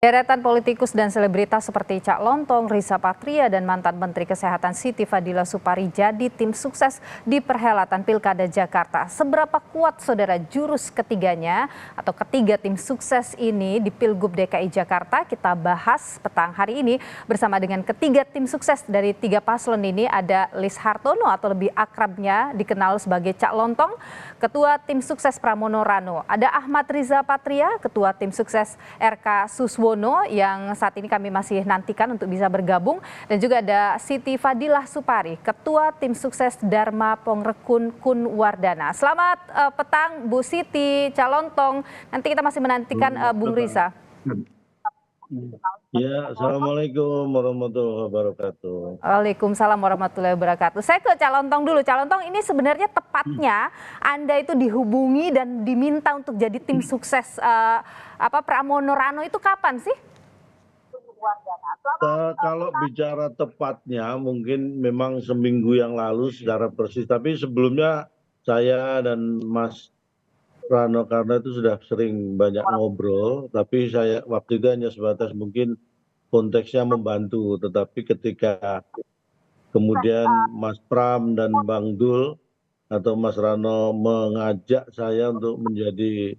Deretan politikus dan selebritas seperti Cak Lontong, Riza Patria, dan mantan Menteri Kesehatan Siti Fadila Supari jadi tim sukses di perhelatan Pilkada Jakarta. Seberapa kuat saudara jurus ketiganya atau ketiga tim sukses ini di Pilgub DKI Jakarta? Kita bahas petang hari ini bersama dengan ketiga tim sukses dari tiga paslon ini. Ada Lis Hartono atau lebih akrabnya dikenal sebagai Cak Lontong, Ketua Tim Sukses Pramono Rano. Ada Ahmad Riza Patria, Ketua Tim Sukses RK Suswono yang saat ini kami masih nantikan untuk bisa bergabung, dan juga ada Siti Fadila Supari, Ketua Tim Sukses Dharma Pongrekun Kunwardana. Selamat petang Bu Siti, Cak Lontong. Nanti kita masih menantikan Bung Riza. Ya, Assalamualaikum warahmatullahi wabarakatuh. Waalaikumsalam warahmatullahi wabarakatuh. Saya ke Cak Lontong dulu. Cak Lontong, ini sebenarnya tepatnya Anda itu dihubungi dan diminta untuk jadi tim sukses Pramono Rano itu kapan sih? Kalau bicara tepatnya mungkin memang seminggu yang lalu secara persis, tapi sebelumnya saya dan Mas Rano karena itu sudah sering banyak ngobrol, tapi saya waktu itu hanya sebatas mungkin konteksnya membantu, tetapi ketika kemudian Mas Pram dan Bang Dul atau Mas Rano mengajak saya untuk menjadi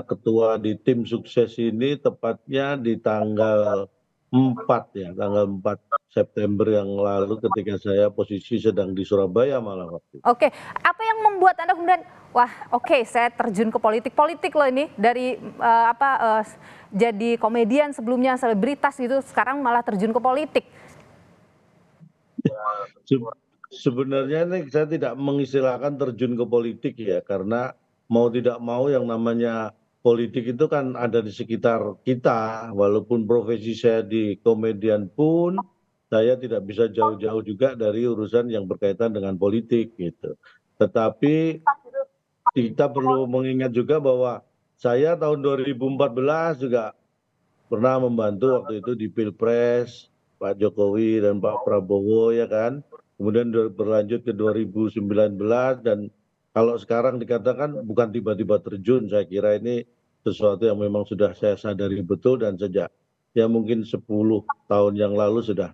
ketua di tim sukses ini, tepatnya di tanggal 4 tanggal 4 September yang lalu ketika saya posisi sedang di Surabaya malah waktu itu. Oke, apa yang membuat Anda kemudian saya terjun ke politik loh ini dari jadi komedian sebelumnya, selebritas gitu, sekarang malah terjun ke politik. Sebenarnya ini saya tidak mengistilahkan terjun ke politik ya, karena mau tidak mau yang namanya politik itu kan ada di sekitar kita. Walaupun profesi saya di komedian pun saya tidak bisa jauh-jauh juga dari urusan yang berkaitan dengan politik gitu. Tetapi kita perlu mengingat juga bahwa saya tahun 2014 juga pernah membantu waktu itu di Pilpres Pak Jokowi dan Pak Prabowo, ya kan. Kemudian berlanjut ke 2019, dan kalau sekarang dikatakan bukan tiba-tiba terjun, saya kira ini sesuatu yang memang sudah saya sadari betul dan sejak mungkin 10 tahun yang lalu sudah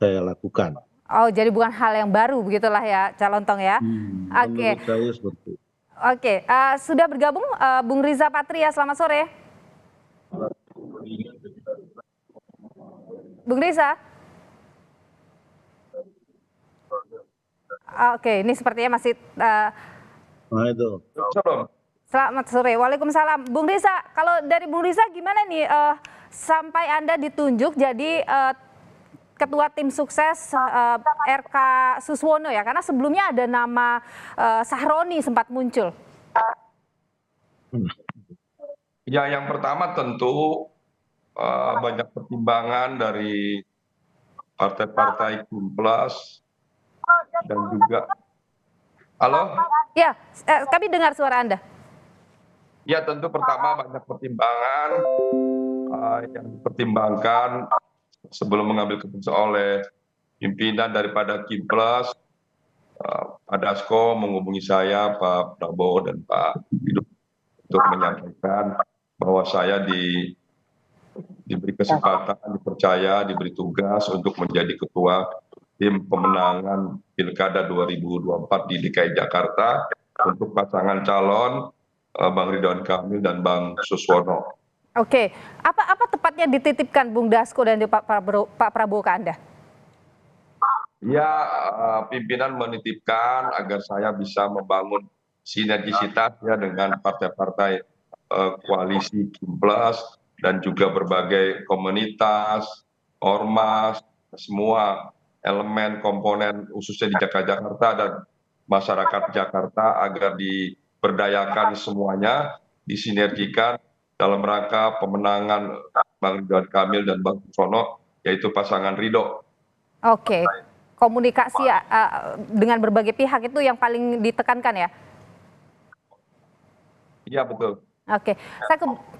saya lakukan. Oh, jadi bukan hal yang baru begitulah ya, Cak Lontong ya. Menurut saya seperti itu. Oke, sudah bergabung Bung Riza Patria, selamat sore. Bung Riza. Oke, ini sepertinya masih itu. Selamat sore. Waalaikumsalam. Bung Riza, kalau dari Bung Riza gimana nih sampai Anda ditunjuk jadi Ketua Tim Sukses RK Suswono ya? Karena sebelumnya ada nama Sahroni sempat muncul. Ya, yang pertama tentu banyak pertimbangan dari partai-partai Kimplas dan juga. Halo? Ya, kami dengar suara Anda. Ya, tentu pertama banyak pertimbangan yang dipertimbangkan sebelum mengambil keputusan oleh pimpinan daripada Kimplas. Pak Dasko menghubungi saya, Pak Prabowo dan Pak Hidup untuk menyampaikan bahwa saya diberi kesempatan, dipercaya, diberi tugas untuk menjadi ketua tim pemenangan Pilkada 2024 di DKI Jakarta untuk pasangan calon Bang Ridwan Kamil dan Bang Suswono. Oke, apa tepatnya dititipkan Bung Dasko dan Pak Prabowo ke Anda? Ya, pimpinan menitipkan agar saya bisa membangun sinergisitas ya dengan partai-partai koalisi Kimplas dan juga berbagai komunitas, ormas, semua elemen komponen khususnya di Jakarta dan masyarakat Jakarta agar diberdayakan semuanya, disinergikan dalam rangka pemenangan Bang Ridwan Kamil dan Bang Suswono, yaitu pasangan Ridho. Oke, komunikasi dengan berbagai pihak itu yang paling ditekankan ya? Iya, betul. Oke,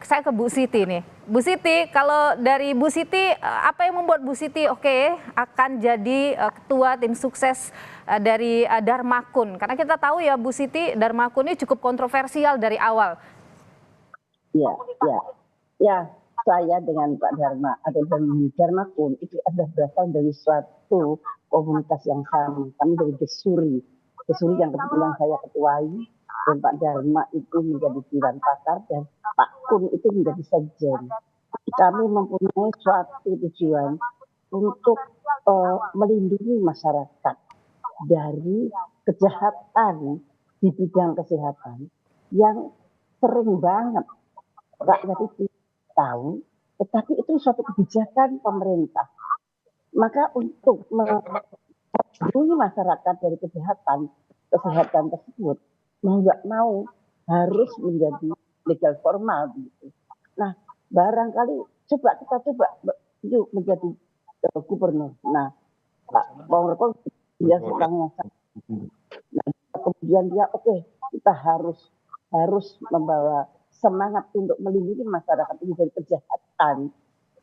saya ke Bu Siti nih. Bu Siti, kalau dari Bu Siti, apa yang membuat Bu Siti akan jadi ketua tim sukses dari Dharmakun? Karena kita tahu ya Bu Siti, Dharmakun ini cukup kontroversial dari awal. Ya. saya dengan Pak Dharma atau dengan Dharma pun itu adalah berasal dari suatu komunitas yang sama. Kami dari Gesuri yang kebetulan saya ketuai, dan Pak Dharma itu menjadi Dewan Pakar dan Pak Kun itu menjadi Sekjen. Kami mempunyai suatu tujuan untuk melindungi masyarakat dari kejahatan di bidang kesehatan yang sering banget rakyat itu tahu, tetapi itu suatu kebijakan pemerintah. Maka untuk melindungi masyarakat dari kejahatan kesehatan tersebut, mau nggak mau harus menjadi legal formal begitu. Nah, barangkali kita coba yuk menjadi gubernur. Nah, Pak Pongrekon dia orangnya. Nah, kemudian dia kita harus membawa semangat untuk melindungi masyarakat ini dari kejahatan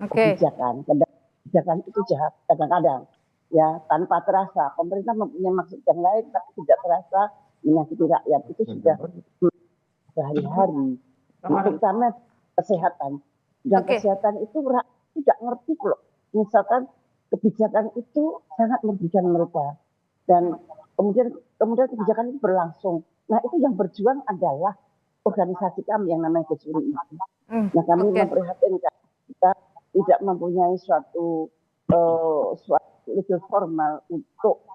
kebijakan itu jahat kadang-kadang ya tanpa terasa pemerintah mempunyai maksud yang lain tapi tidak terasa menyakiti rakyat itu sudah sehari-hari terutama kesehatan dan kesehatan itu rakyat tidak ngerti loh misalkan kebijakan itu sangat merugikan mereka dan kemudian kebijakan itu berlangsung. Nah itu yang berjuang adalah organisasi kami yang namanya Gesuri itu. Nah kami memprihatinkan kita tidak mempunyai suatu legal formal untuk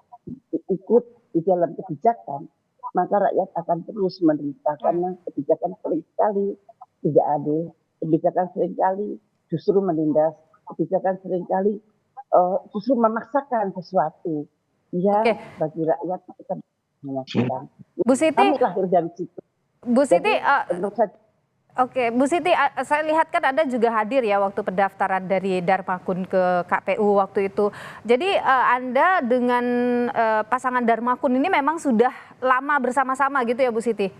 ikut di dalam kebijakan, maka rakyat akan terus menderita karena kebijakan seringkali tidak adil, kebijakan seringkali justru menindas, kebijakan seringkali justru memaksakan sesuatu yang bagi rakyat kita menyakitkan. Bu Siti, kami lahir dari situ. Bu Siti, Bu Siti, saya lihat kan Anda juga hadir ya waktu pendaftaran dari Dharma Kun ke KPU waktu itu. Jadi Anda dengan pasangan Dharma Kun ini memang sudah lama bersama-sama gitu ya Bu Siti?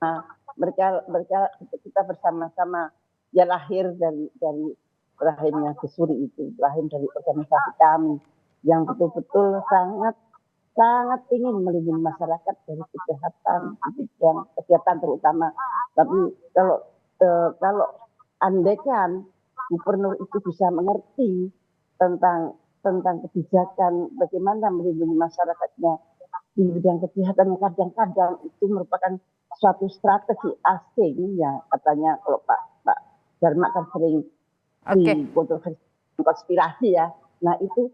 Nah, mereka kita bersama-sama ya lahir dari rahimnya Gesuri itu, lahir dari organisasi kami yang betul-betul sangat ingin melindungi masyarakat dari kejahatan dan kegiatan terutama. Tapi kalau andaikan gubernur itu bisa mengerti tentang kebijakan bagaimana melindungi masyarakatnya di bidang kejahatan yang kadang-kadang itu merupakan suatu strategi asing ya katanya kalau Pak Dharma kan sering kontroversi konspirasi ya. Nah itu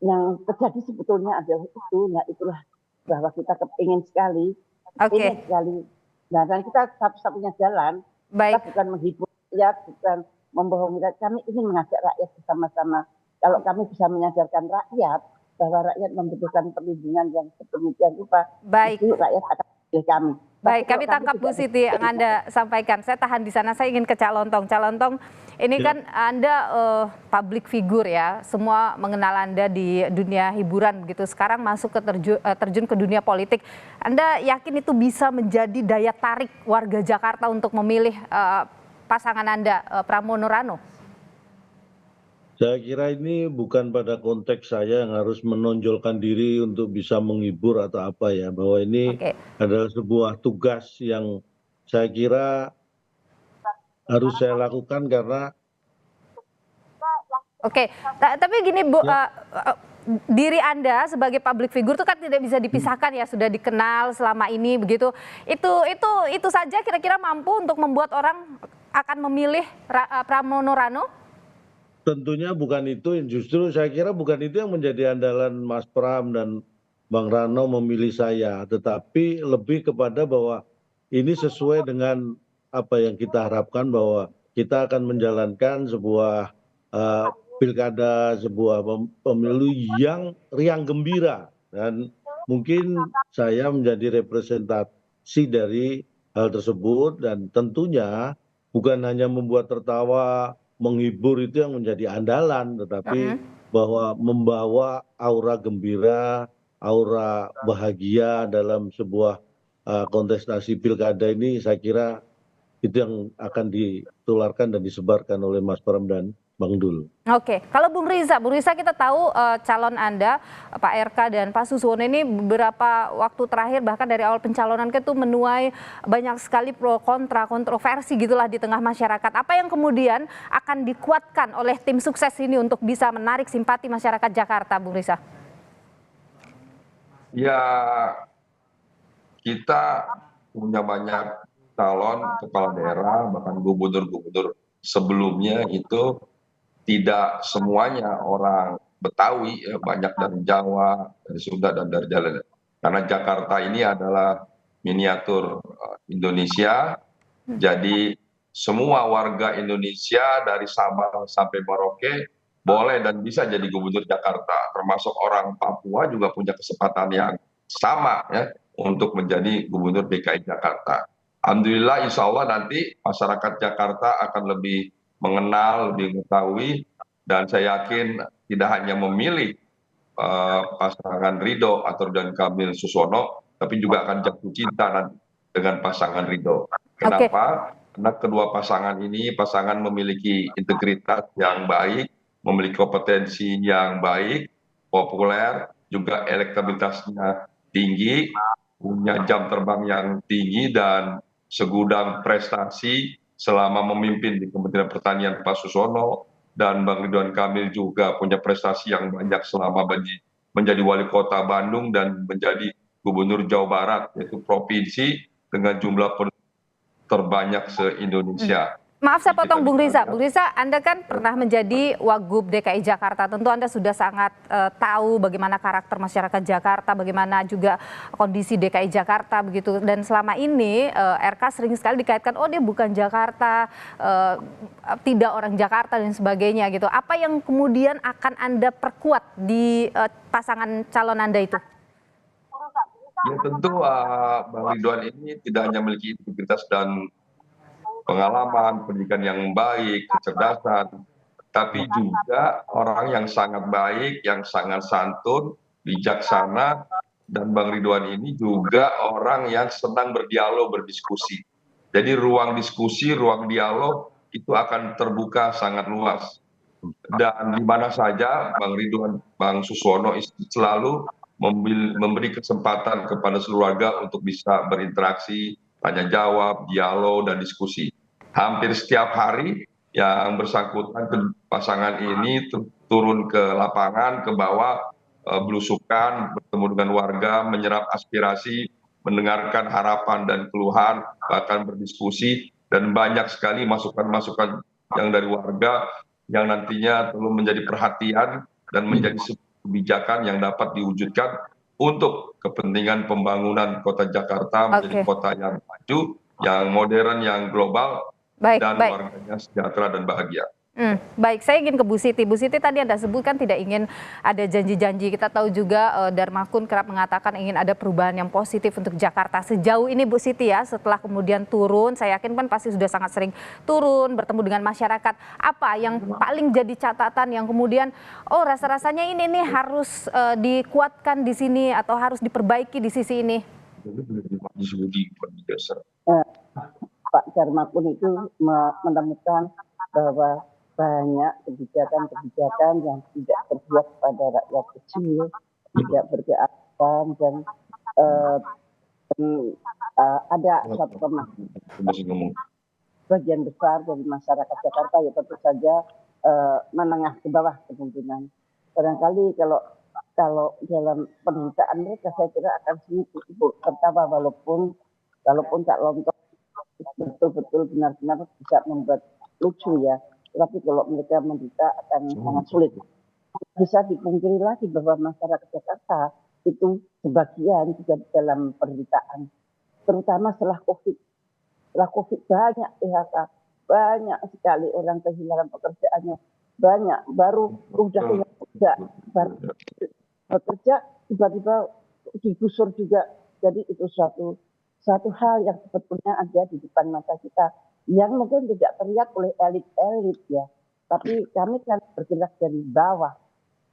yang terjadi sebetulnya adalah itu. Nah itulah bahwa kita kepingin sekali, Nah dan kita satu-satunya jalan, kita bukan menghibur rakyat, bukan membohongi rakyat. Kami ingin mengajak rakyat bersama-sama. Kalau kami bisa menyadarkan rakyat bahwa rakyat membutuhkan perlindungan yang sedemikian rupa, itu rakyat akan pilih kami. Baik, kami tangkap Bu Siti yang Anda sampaikan. Saya tahan di sana, saya ingin ke Cak Lontong. Cak Lontong, ini kan Anda public figure ya, semua mengenal Anda di dunia hiburan begitu. Sekarang masuk ke terjun ke dunia politik. Anda yakin itu bisa menjadi daya tarik warga Jakarta untuk memilih pasangan Anda, Pramono Rano? Saya kira ini bukan pada konteks saya yang harus menonjolkan diri untuk bisa menghibur atau apa ya, bahwa ini adalah sebuah tugas yang saya kira harus saya lakukan karena tapi gini Bu, diri Anda sebagai public figure itu kan tidak bisa dipisahkan ya, sudah dikenal selama ini begitu. Itu saja kira-kira mampu untuk membuat orang akan memilih Pramono Rano? tentunya bukan itu, justru saya kira bukan itu yang menjadi andalan Mas Pram dan Bang Rano memilih saya, tetapi lebih kepada bahwa ini sesuai dengan apa yang kita harapkan, bahwa kita akan menjalankan sebuah pilkada, sebuah pemilu yang riang gembira, dan mungkin saya menjadi representasi dari hal tersebut. Dan tentunya bukan hanya membuat tertawa, menghibur itu yang menjadi andalan, tetapi bahwa membawa aura gembira, aura bahagia dalam sebuah kontestasi pilkada ini, saya kira itu yang akan ditularkan dan disebarkan oleh Mas Pram dan Bang Dul. Oke, kalau Bung Riza kita tahu calon Anda Pak RK dan Pak Suswono ini beberapa waktu terakhir bahkan dari awal pencalonan itu menuai banyak sekali pro kontra kontroversi gitulah di tengah masyarakat. Apa yang kemudian akan dikuatkan oleh tim sukses ini untuk bisa menarik simpati masyarakat Jakarta, Bung Riza? Ya, kita punya banyak calon kepala daerah, bahkan gubernur-gubernur sebelumnya itu tidak semuanya orang Betawi, ya, banyak dari Jawa, dari Sunda, dan dari Jawa. Karena Jakarta ini adalah miniatur Indonesia, jadi semua warga Indonesia dari Sabang sampai Merauke boleh dan bisa jadi gubernur Jakarta, termasuk orang Papua juga punya kesempatan yang sama ya untuk menjadi gubernur DKI Jakarta. Alhamdulillah, insya Allah nanti masyarakat Jakarta akan lebih mengenal, lebih mengetahui, dan saya yakin tidak hanya memilih pasangan Ridho atau Ridwan Kamil Suswono, tapi juga akan jatuh cinta nanti dengan pasangan Ridho. Kenapa? Karena kedua pasangan ini pasangan memiliki integritas yang baik, memiliki kompetensi yang baik, populer, juga elektabilitasnya tinggi, punya jam terbang yang tinggi, dan segudang prestasi selama memimpin di Kementerian Pertanian Pak Suswono, dan Bang Ridwan Kamil juga punya prestasi yang banyak selama menjadi wali kota Bandung dan menjadi gubernur Jawa Barat, yaitu provinsi dengan jumlah terbanyak se-Indonesia. Maaf saya potong Bung Riza. Bung Riza, Anda kan pernah menjadi Wagub DKI Jakarta. Tentu Anda sudah sangat tahu bagaimana karakter masyarakat Jakarta, bagaimana juga kondisi DKI Jakarta begitu. Dan selama ini RK sering sekali dikaitkan, oh dia bukan Jakarta, tidak orang Jakarta dan sebagainya gitu. Apa yang kemudian akan Anda perkuat di pasangan calon Anda itu? Ya tentu Bang Ridwan ini tidak hanya memiliki integritas dan pengalaman, pendidikan yang baik, kecerdasan, tapi juga orang yang sangat baik, yang sangat santun, bijaksana, dan Bang Ridwan ini juga orang yang senang berdialog, berdiskusi. Jadi ruang diskusi, ruang dialog itu akan terbuka sangat luas. Dan di mana saja Bang Ridwan, Bang Suswono selalu memberi kesempatan kepada seluruh warga untuk bisa berinteraksi, tanya jawab, dialog, dan diskusi. Hampir setiap hari yang bersangkutan pasangan ini turun ke lapangan, ke bawah, belusukan, bertemu dengan warga, menyerap aspirasi, mendengarkan harapan dan keluhan, bahkan berdiskusi, dan banyak sekali masukan-masukan yang dari warga yang nantinya perlu menjadi perhatian dan menjadi kebijakan yang dapat diwujudkan untuk kepentingan pembangunan kota Jakarta menjadi kota yang maju, yang modern, yang global, dan warganya sejahtera dan bahagia. Baik, saya ingin ke Bu Siti. Bu Siti tadi Anda sebutkan tidak ingin ada janji-janji. Kita tahu juga Darmakun kerap mengatakan ingin ada perubahan yang positif untuk Jakarta. Sejauh ini Bu Siti ya, setelah kemudian turun, saya yakin kan pasti sudah sangat sering turun, bertemu dengan masyarakat. Apa yang paling jadi catatan yang kemudian, oh rasa-rasanya ini nih harus dikuatkan di sini atau harus diperbaiki di sisi ini? Pak Darmakun itu menemukan bahwa banyak kebijakan-kebijakan yang tidak berpihak pada rakyat kecil, tidak berkeadilan, dan ada satu bagian besar dari masyarakat Jakarta ya tentu saja menengah ke bawah kemungkinan. Barangkali kalau dalam penderitaan mereka saya kira akan sulit untuk tertawa walaupun Cak Lontong betul-betul benar-benar bisa membuat lucu ya. Tapi kalau mereka menderita akan sangat sulit. Bisa dipungkiri lagi bahwa masyarakat Jakarta itu sebagian juga dalam penderitaan. Terutama setelah COVID. Setelah COVID banyak PHK. Banyak sekali orang kehilangan pekerjaannya. Banyak. Baru baru bekerja tiba-tiba digusur juga. Jadi itu suatu hal yang sebetulnya ada di depan mata kita. Yang mungkin tidak terlihat oleh elit-elit ya, tapi kami kan bergerak dari bawah.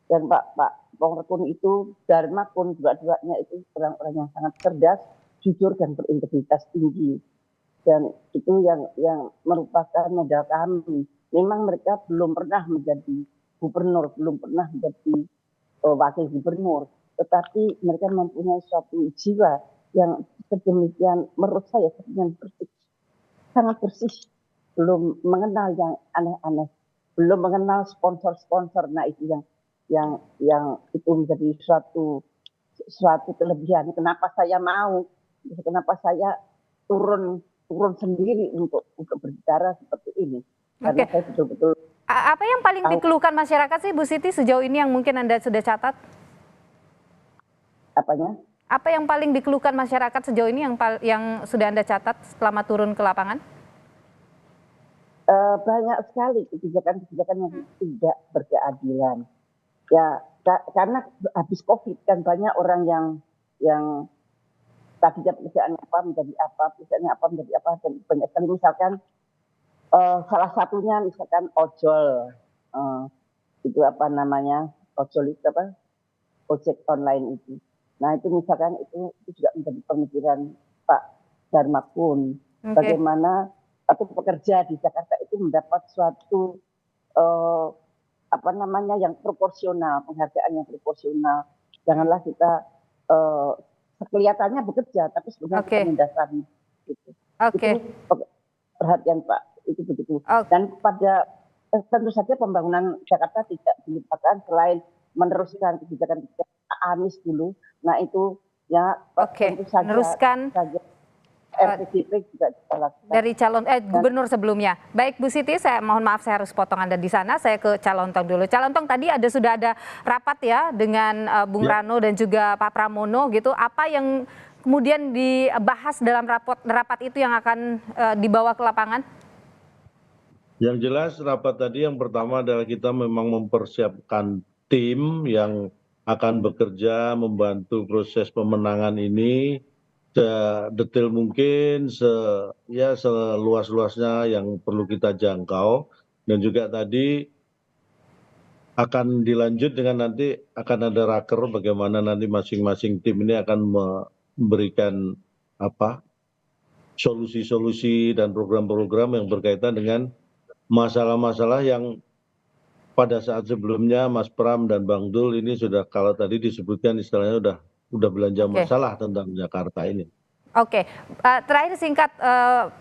Dan Pak Pongrekun itu, Darmakun, dua-duanya itu orang-orang yang sangat cerdas, jujur dan berintegritas tinggi. dan itu yang merupakan modal kami. Memang mereka belum pernah menjadi gubernur, belum pernah menjadi wakil gubernur, tetapi mereka mempunyai suatu jiwa yang sedemikian, menurut saya sedemikian bersih, sangat bersih, belum mengenal yang aneh-aneh, belum mengenal sponsor-sponsor. Nah itu yang itu menjadi suatu kelebihan. Kenapa saya mau, kenapa saya turun sendiri untuk berbicara seperti ini, karena Oke. saya betul-betul Apa yang paling tahu dikeluhkan masyarakat sih Bu Siti sejauh ini yang mungkin Anda sudah catat? apanya. Apa yang paling dikeluhkan masyarakat sejauh ini yang sudah Anda catat selama turun ke lapangan? Banyak sekali kebijakan-kebijakan yang tidak berkeadilan. Ya, karena habis COVID kan banyak orang yang tadinya pekerjaannya apa menjadi apa, pekerjaannya apa menjadi apa, dan banyak sekali misalkan salah satunya misalkan ojol, itu apa namanya, ojol itu apa, ojek online itu. Nah itu misalkan itu juga menjadi pemikiran Pak Darmakun, Oke. bagaimana satu pekerja di Jakarta itu mendapat suatu apa namanya yang proporsional, penghargaan yang proporsional. Janganlah kita kelihatannya bekerja, tapi sebenarnya Oke. kita mendasari. Gitu. Oke. Itu perhatian Pak, itu begitu. Oke. Dan pada tentu saja pembangunan Jakarta tidak dilupakan selain meneruskan kebijakan-kebijakan Pak Anies dulu. Nah itu ya Oke, tentu saja meneruskan RPJP juga kita lakukan. dari calon gubernur sebelumnya. Baik Bu Siti, saya mohon maaf saya harus potong Anda di sana. Saya ke Calon Tong dulu. Calon Tong tadi sudah ada rapat ya dengan Bung Rano dan juga Pak Pramono gitu. Apa yang kemudian dibahas dalam rapat itu yang akan dibawa ke lapangan? Yang jelas rapat tadi yang pertama adalah kita memang mempersiapkan tim yang akan bekerja membantu proses pemenangan ini sedetail mungkin, seluas-luasnya yang perlu kita jangkau. Dan juga tadi akan dilanjut dengan nanti akan ada raker bagaimana nanti masing-masing tim ini akan memberikan solusi-solusi dan program-program yang berkaitan dengan masalah-masalah yang pada saat sebelumnya Mas Pram dan Bang Dul ini sudah, kalau tadi disebutkan istilahnya udah belanja Oke. masalah tentang Jakarta ini. Oke, terakhir singkat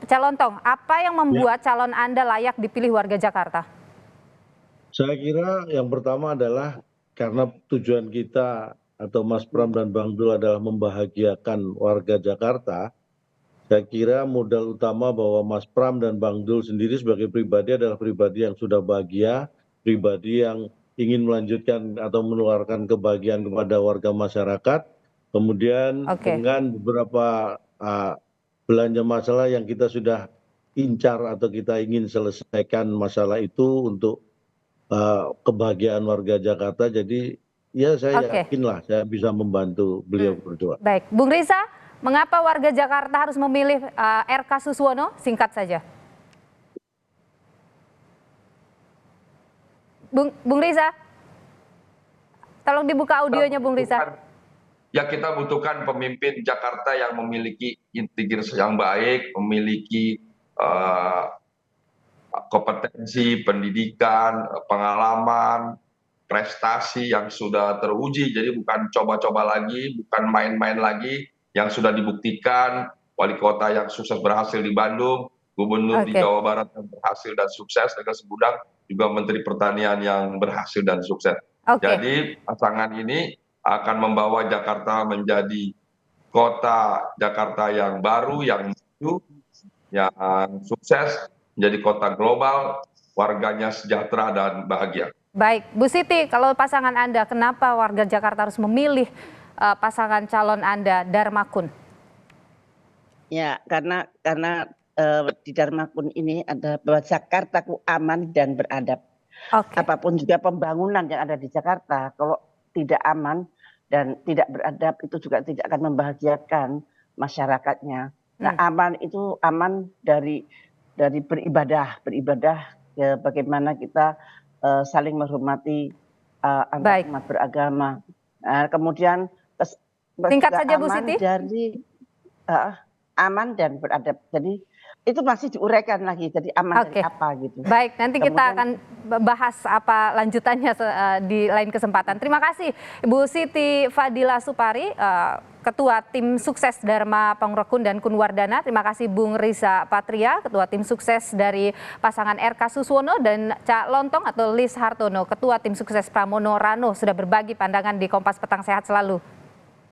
Calon Tong, apa yang membuat calon Anda layak dipilih warga Jakarta? Saya kira yang pertama adalah karena tujuan kita atau Mas Pram dan Bang Dul adalah membahagiakan warga Jakarta. Saya kira modal utama bahwa Mas Pram dan Bang Dul sendiri sebagai pribadi adalah pribadi yang sudah bahagia, pribadi yang ingin melanjutkan atau menularkan kebahagiaan kepada warga masyarakat. Kemudian dengan beberapa belanja masalah yang kita sudah incar atau kita ingin selesaikan masalah itu untuk kebahagiaan warga Jakarta. Jadi ya saya yakinlah saya bisa membantu beliau berdua. Baik, Bung Riza, mengapa warga Jakarta harus memilih RK Suswono? Singkat saja. Bung Riza, tolong dibuka audionya Bung Riza. Ya kita butuhkan pemimpin Jakarta yang memiliki integritas yang baik, memiliki kompetensi, pendidikan, pengalaman, prestasi yang sudah teruji. Jadi bukan coba-coba lagi, bukan main-main lagi, yang sudah dibuktikan. Wali kota yang sukses berhasil di Bandung, gubernur di Jawa Barat yang berhasil dan sukses, dengan segudang juga Menteri Pertanian yang berhasil dan sukses. Jadi pasangan ini akan membawa Jakarta menjadi kota Jakarta yang baru, yang maju, yang sukses, menjadi kota global, warganya sejahtera dan bahagia. Baik, Bu Siti, kalau pasangan Anda, kenapa warga Jakarta harus memilih pasangan calon Anda, Darmakun? Ya, karena di Darmakun ini ada bahwa Jakarta aman dan beradab. Apapun juga pembangunan yang ada di Jakarta, kalau tidak aman dan tidak beradab itu juga tidak akan membahagiakan masyarakatnya. Nah, aman itu aman dari beribadah ya, bagaimana kita saling menghormati antar umat beragama. Kemudian singkat saja Bu Siti. Dari aman dan beradab. Jadi itu masih diuraikan lagi, jadi aman Oke. dari apa gitu. Baik, nanti kita akan Kemudian bahas apa lanjutannya di lain kesempatan. Terima kasih Ibu Siti Fadila Supari, Ketua Tim Sukses Dharma Pangrekun dan Kunwardana. Terima kasih Bung Riza Patria, Ketua Tim Sukses dari pasangan RK Suswono, dan Cak Lontong atau Lis Hartono, Ketua Tim Sukses Pramono Rano, sudah berbagi pandangan di Kompas Petang. Sehat selalu.